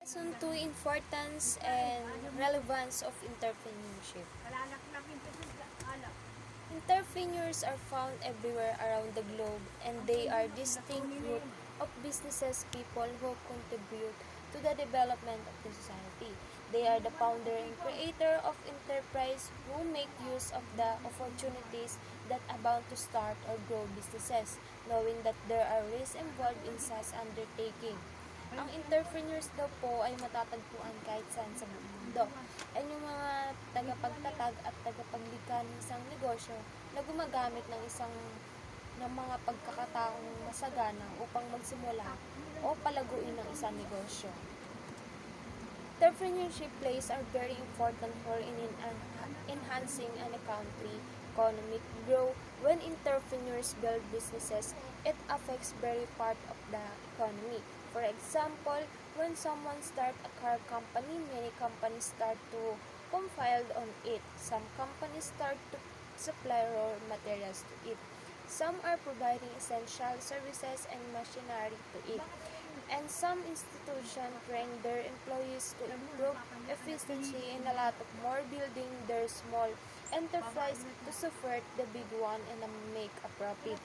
Lesson 2, importance and relevance of entrepreneurship. Entrepreneurs are found everywhere around the globe, and they are distinct group of businesses people who contribute to the development of the society. They are the founder and creator of enterprise who make use of the opportunities that abound to start or grow businesses, knowing that there are risks involved in such undertaking. Ang entrepreneurs daw po ay matatagpuan kahit saan sa buong mundo. Ay yung mga tagapagtatag at tagapaglikha ng isang negosyo na gumagamit ng mga pagkakataong masagana upang magsimula o palaguin ng isang negosyo. Entrepreneurship plays a very important role in enhancing a country economic growth. When entrepreneurs build businesses, it affects very part of the economy. For example, when someone starts a car company, many companies start to compile on it. Some companies start to supply raw materials to it. Some are providing essential services and machinery to it. And some institutions train their employees to improve efficiency and a lot of more building their small enterprise to support the big one and make a profit.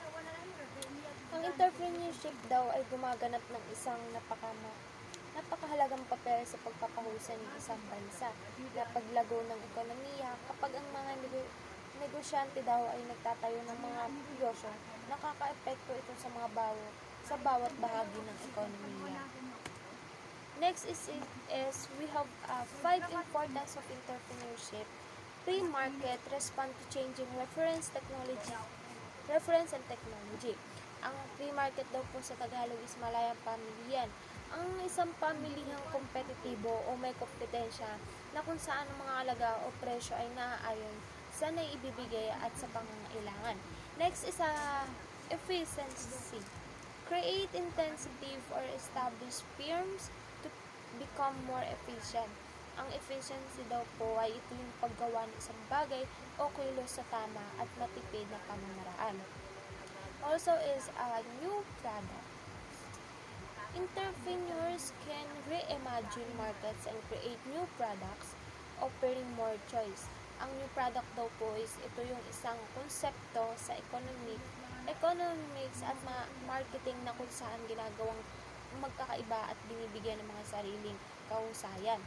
Ang entrepreneurship daw ay gumaganap ng isang napakahalagang papel sa pagpapahusay ng isang bansa na paglago ng ekonomiya. Kapag ang mga negosyante daw ay nagtatayo ng mga negosyo, nakaka-epekto ito sa bawat bahagi ng ekonomiya. Next is we have 5 importance of entrepreneurship. Pre-market, respond to changing reference and technology. Ang pre-market daw po sa Tagalog is malayang pamilihan. Ang isang pamilihang kompetitibo o may kompetensya na kung saan ang mga halaga o presyo ay naaayon sa naibibigay at sa pangangailangan. Next is efficiency. Create intensive or establish firms to become more efficient. Ang efficiency daw po ay ito yung paggawa ng isang bagay o kilos sa tama at matipid na pamamaraan. Also is a new product. Entrepreneurs can reimagine markets and create new products, offering more choice. Ang new product daw po is ito yung isang konsepto sa economics at marketing na kung saan ginagawang magkakaiba at binibigyan ng mga sariling kahusayan.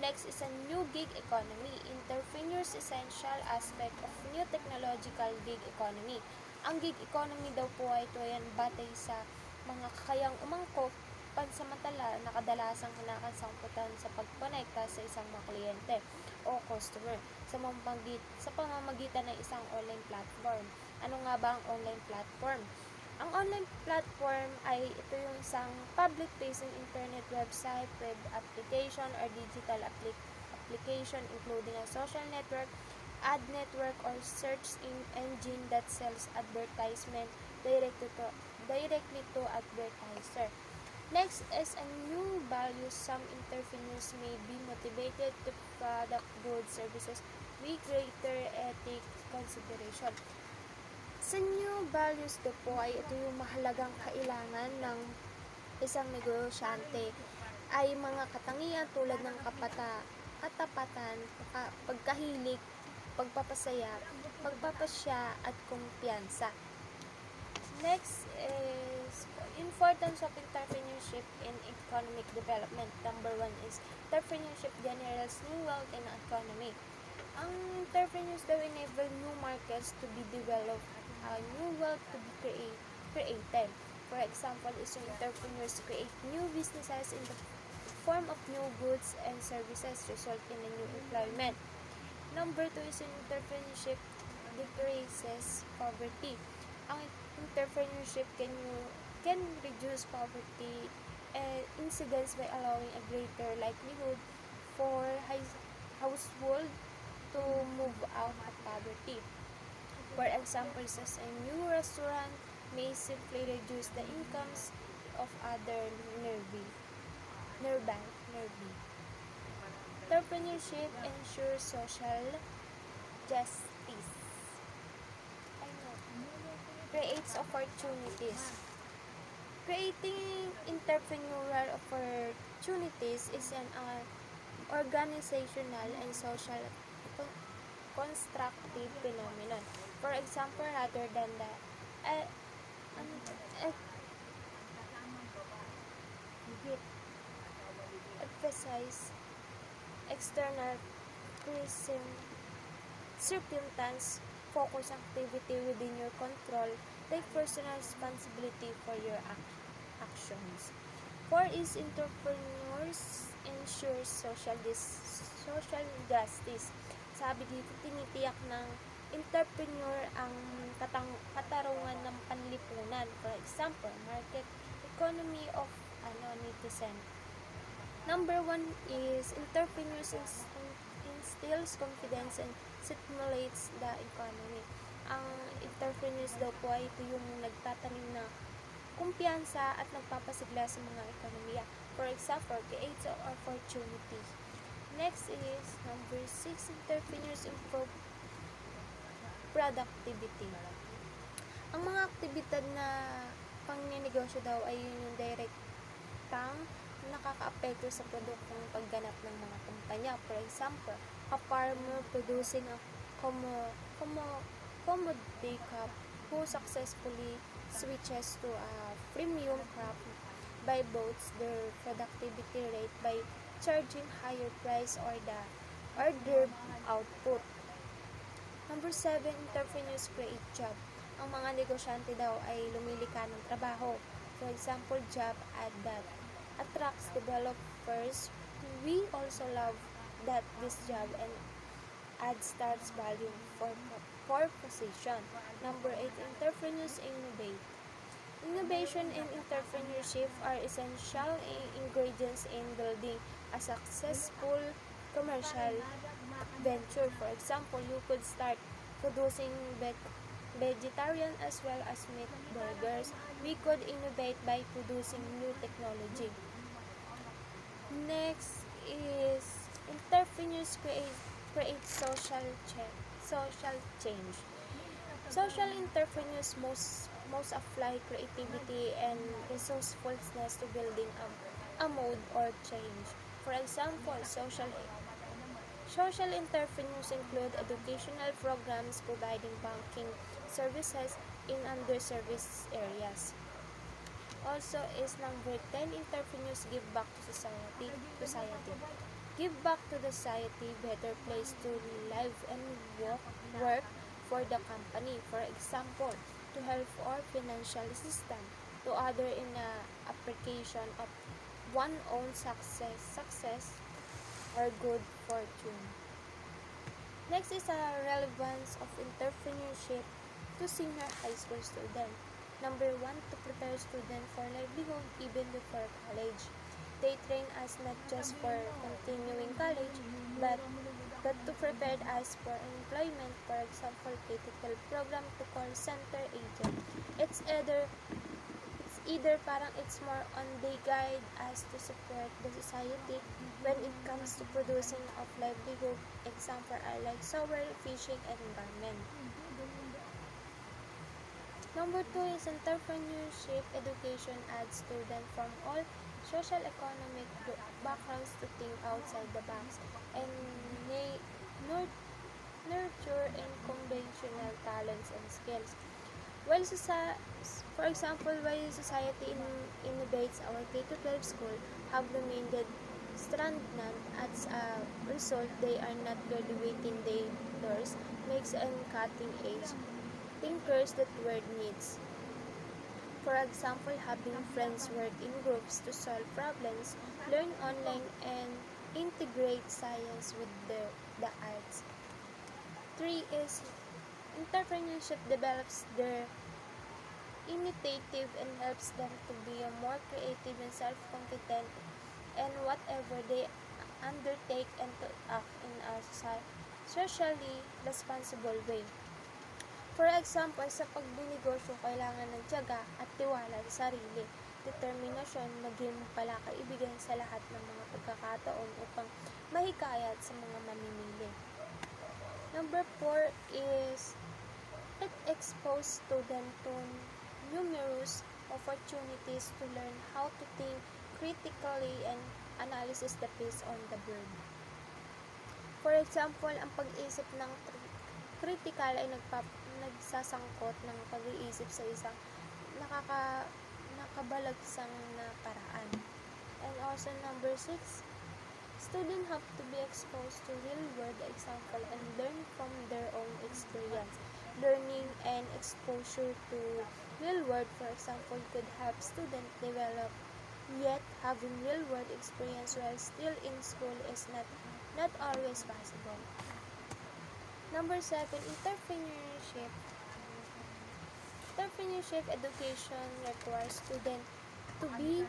Next is a new gig economy. Entrepreneurs essential aspect of new technological gig economy. Ang gig economy daw po ay ito yan batay sa mga kakayang umangkop pansamantala na kadalasang kinakasangkutan sa pagkonekta sa isang mga kliyente o customer sa pamamagitan ng isang online platform. Ano nga ba ang online platform? Ang online platform ay ito yung isang public-facing internet website, web application, or digital application including a social network, ad network, or search engine that sells advertisement directly to advertiser. Next is a new value. Some entrepreneurs may be motivated to product goods services with greater ethic consideration. Sa new values daw po ay ito yung mahalagang kailangan ng isang negosyante ay mga katangian tulad ng katapatan, pagkahilig, pagpapasaya, pagpapasya at kumpiyansa. Next is importance of entrepreneurship in economic development. Number 1 is entrepreneurship generates new wealth in the economy. Ang entrepreneurs daw enable new markets to be developed, new wealth to be created. For example, is yung entrepreneurs create new businesses in the form of new goods and services, result in a new employment. Number 2 is yung entrepreneurship decreases poverty. Ang entrepreneurship can reduce poverty incidence by allowing a greater likelihood for household to move out of poverty. For example, as a new restaurant may simply reduce the incomes of other nearby. Entrepreneurship ensures social justice. Creates opportunities. Creating entrepreneurial opportunities is an organizational and social constructive phenomenon. For example, rather than the uh, emphasize external circumstance, focus activity within your control, take personal responsibility for your actions. 4 is entrepreneurs ensure social justice. Sabi dito, tinitiyak ng entrepreneur ang katarungan ng panlipunan. For example, market economy of netizen. Number 1 is entrepreneurs instills confidence and stimulates the economy. Ang entrepreneurs daw po ay ito yung nagtatanim na kumpiyansa at nagpapasigla sa mga ekonomiya. For example, creates opportunity. Next is number 6, entrepreneurs improve productivity. Ang mga aktibidad na pangnenegosyo daw ay yung direktang nakakaapekto sa produktong pagganap ng mga kumpanya. For example, a farmer producing a commodity crop who successfully switches to a premium crop by boosts their productivity rate by charging higher price or their output. Number 7, entrepreneurs create job. Ang mga negosyante daw ay lumilika ng trabaho. For example, job ad that attracts developers. We also love that this job and ad starts value for position. Number 8, entrepreneurs innovate. Innovation and entrepreneurship are essential ingredients in building a successful commercial venture. For example, you could start producing vegetarian as well as meat burgers. We could innovate by producing new technology. Next is entrepreneurs create social change. Social entrepreneurs most apply creativity and resourcefulness to building a mode or change. For example, social entrepreneurs include educational programs providing banking services in underserved areas. Also is number 10, entrepreneurs give back to society. Give back to the society, better place to live and work for the company. For example, to help or financial assistance to other in the application of one own success or good fortune. Next is a relevance of entrepreneurship to senior high school student. Number 1, to prepare students for livelihood even before college. They train us not just for continuing college, but to prepare us for employment. For example, critical program to call center agent. It's either parang it's more on they guide us to support the society when it comes to producing of livelihood. Example are like solar, fishing, and environment. Number 2 is entrepreneurship education adds students from all social economic backgrounds to think outside the box and nurture and conventional talents and skills. For example, while society innovates, our K-12 school have remained stagnant. As a result, they are not graduating their doors, makes and cutting edge thinkers that world needs. For example, having friends work in groups to solve problems, learn online, and integrate science with the arts. 3 is entrepreneurship develops their initiative and helps them to be more creative and self-confident in whatever they undertake and to act in a socially responsible way. For example, sa pagbinegosyo, kailangan ng tiyaga at tiwala sa sarili, determinasyon, maging palakaibigan sa lahat ng mga pagkakataon upang mahikayat sa mga mamimili. Number 4 is it exposes students to numerous opportunities to learn how to think critically and analysis the piece on the board. For example, ang pag-iisip ng critical ay nagsasangkot ng pag-iisip sa isang nakabalagsang na paraan. And also number 6, students have to be exposed to real-world example and learn from their own experience. Learning and exposure to real-world, for example, could help students develop, yet having real-world experience while still in school is not always possible. Number 7, entrepreneurship. Entrepreneurship education requires students to be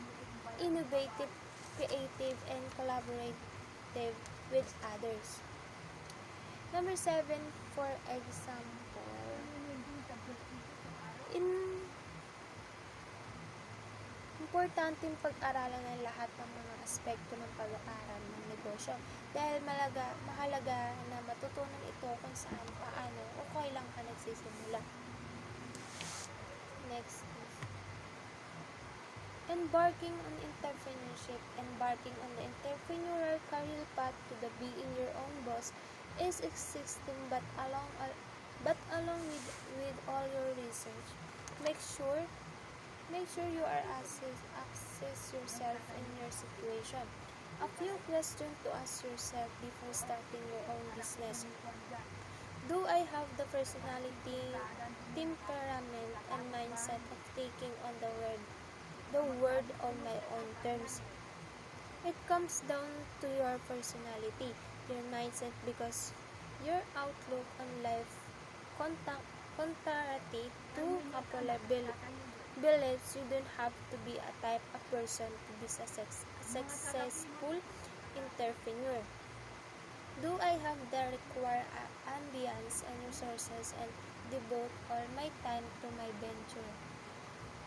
innovative, creative, and collaborative with others. Number 7, for example, importanteng pag-aralan ng lahat ng mga aspekto ng pag-aaral ng negosyo dahil mahalaga na matutunan ito kung saan, paano, o kailan ka nagsisimula. Next is embarking on entrepreneurship. Embarking on the entrepreneurial career path to the being your own boss is existing, but along with all your research, make sure you are assess yourself in your situation. A few questions to ask yourself before starting your own business. Do I have the personality, temperament, and mindset of taking on the word on my own terms? It comes down to your personality, your mindset, because your outlook on life contrary to popular beliefs. You don't have to be a type of person to be a successful entrepreneur. Do I have the required ambience and resources and devote all my time to my venture?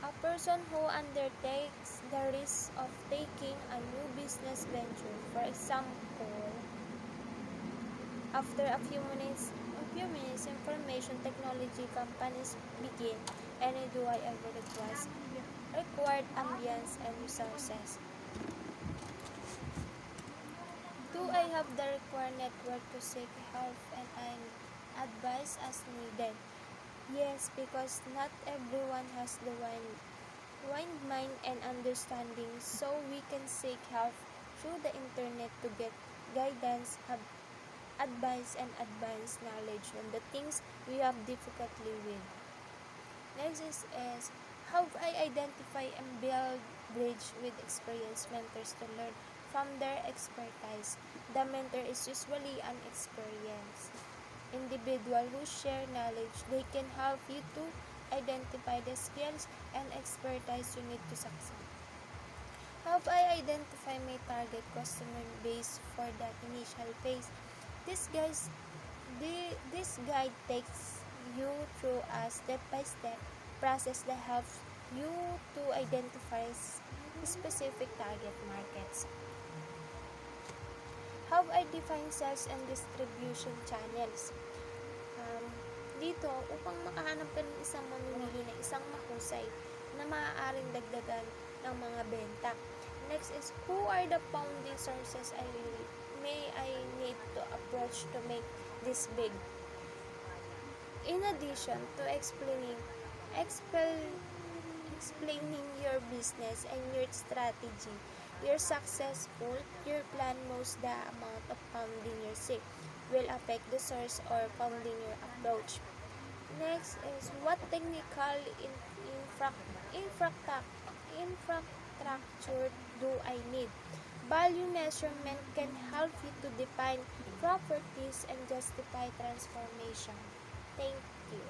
A person who undertakes the risk of taking a new business venture, for example, after a few minutes, information technology companies begin, and do I ever required ambience and resources? Do I have the required network to seek help and advice as needed? Yes, because not everyone has the wide mind and understanding, so we can seek help through the internet to get guidance, advice, and advanced knowledge on the things we have difficulty with. Next is how I identify and build bridge with experienced mentors to learn from their expertise. The mentor is usually an experienced individual who share knowledge. They can help you to identify the skills and expertise you need to succeed. How I identify my target customer base for that initial phase? This guide takes you through a step-by-step process that helps you to identify specific target markets. How I define sales and distribution channels? Dito, upang makahanap ka ng isang mamimili na isang mahusay na maaaring dagdagan ng mga benta. Next is, who are the founding sources I need to approach to make this big? In addition to explaining your business and your strategy, your successful, your plan most the amount of funding you seek will affect the source or funding your approach. Next is, what technical infrastructure do I need? Value measurement can help you to define properties and justify transformation. Thank you.